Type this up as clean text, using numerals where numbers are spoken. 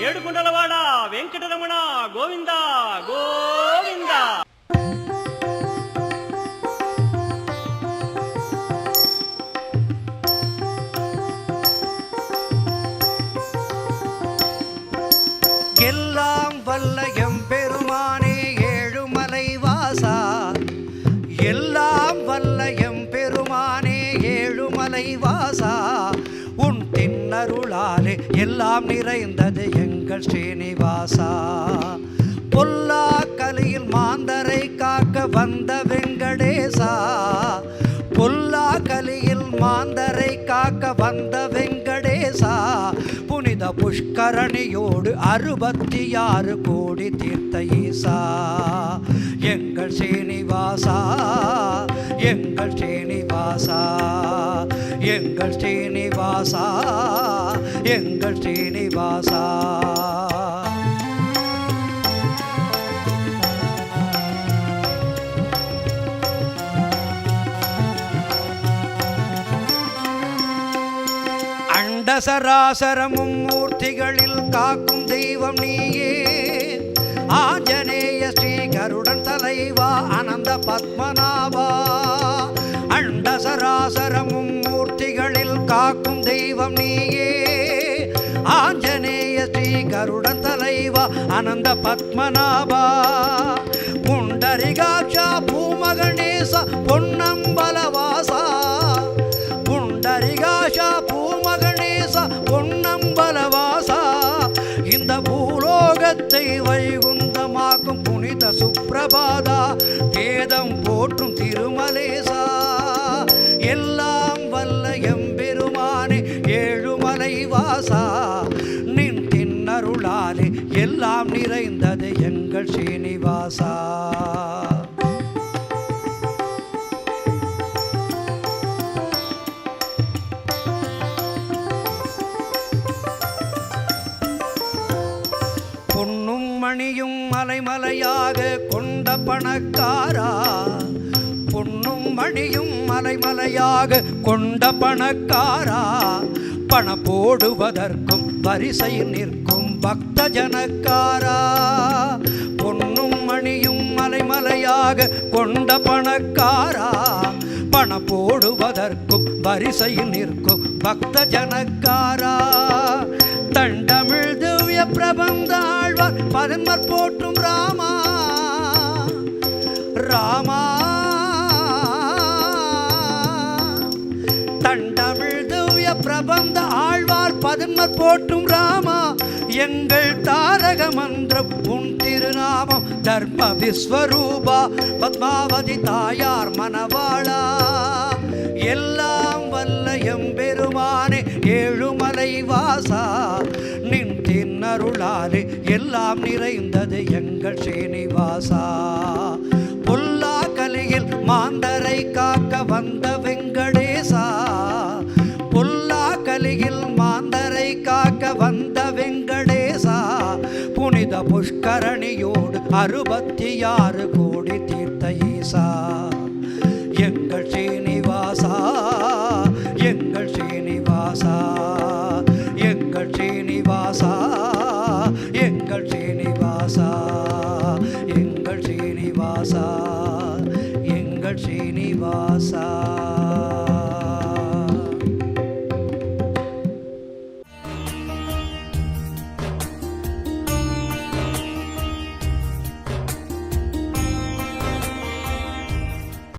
ఏడుకొండలవాడ వెంకటరమణ గోవింద గోవింద. எல்லாம் வல்ல எம்பெருமானே ஏழுமலை வாசா, எல்லாம் வல்ல எம்பெருமானே ஏழுமலை வாசா, உன் தின்னருளாலே எல்லாம் நிறைந்தது எங்கள் ஸ்ரீனிவாசா. பொல்லா கலியில் மாந்தரை காக்க வந்த வெங்கடேசா, பொல்லா கலியில் மாந்தரை காக்க வந்த வெங்கடேசா, புனித புஷ்கரணியோடு 66 கோடி தீர்த்த ஈசா. எங்கள் ஸ்ரீனிவாசா, எங்கள் ஸ்ரீனிவாசா, எங்கள் ஸ்ரீனிவாசா, எங்கள் ஸ்ரீனிவாசா. அண்டசராசரமும் மூர்த்திகளில் காக்கும் தெய்வம் நீயே, ஆஞ்சநேய ஸ்ரீ கருடன் தலைவா அனந்த பத்மநாபா. அண்டசராசரமும் மூர்த்திகளில் காக்கும் தெய்வம் நீயே, ஆஞ்சநேய ஸ்ரீ கருடன் தலைவா அனந்த பத்மநாபா. புண்டரிகாட்சா பூமகணேச பொன்னம்பலவாசா, புண்டரிகாட்சா பூமகணேச பொன்னம்பலவாசா, இந்த பூலோகத்தை வைகுந்தமாக்கும் புனித சுப்பிரபாதா, வேதம் போற்றும் திருமலேசா. எல்லாம் வல்ல எம்பெருமானே ஏழுமலை வாசா, நின் தின்னருளாலே எல்லாம் நிறைந்தது எங்கள் ஸ்ரீனிவாசா. பொன்னும் மணியும் மலைமலையாக கொண்ட பணக்காரா, பொன்னும் மணியும் மலைமலையாக கொண்ட பணக்காரா, பண போடுவதற்கும் வரிசையில் நிற்கும் பக்த ஜனக்காரா. பொன்னும் மணியும் மலைமலையாக கொண்ட பணக்காரா, பண போடுவதற்கும் வரிசையில் நிற்கும் பக்த ஜனக்காரா. தண்டமிழ் திவ்ய பிரபந்த ஆழ்வார் பதன்மர் போற்றும் ராமா, ராமா. தண்டமிழ் திவ்ய பிரபந்த ஆழ்வார் பதன்மர் போற்றும் ராமா, எங்கள் தாரக மந்திரம் உன் திருநாமம் தர்ம விஸ்வரூபா, பத்மாவதி தாயார் மணவாளா. எல்லாம் வல்ல எம்பெருமானே ஏழுமலை வாசா, நின் தின்னருளாலே எல்லாம் நிறைந்தது எங்கள் ஸ்ரீனிவாசா. பொல்லா கலியில் மாந்தரை காக்க வந்த வெங்கடேசா, பொல்லா கலியில் மாந்தரை காக்க வந்த வெங்கடேசா, புனித புஷ்கரணியோடு 66 கோடி தீர்த்த ஈசா.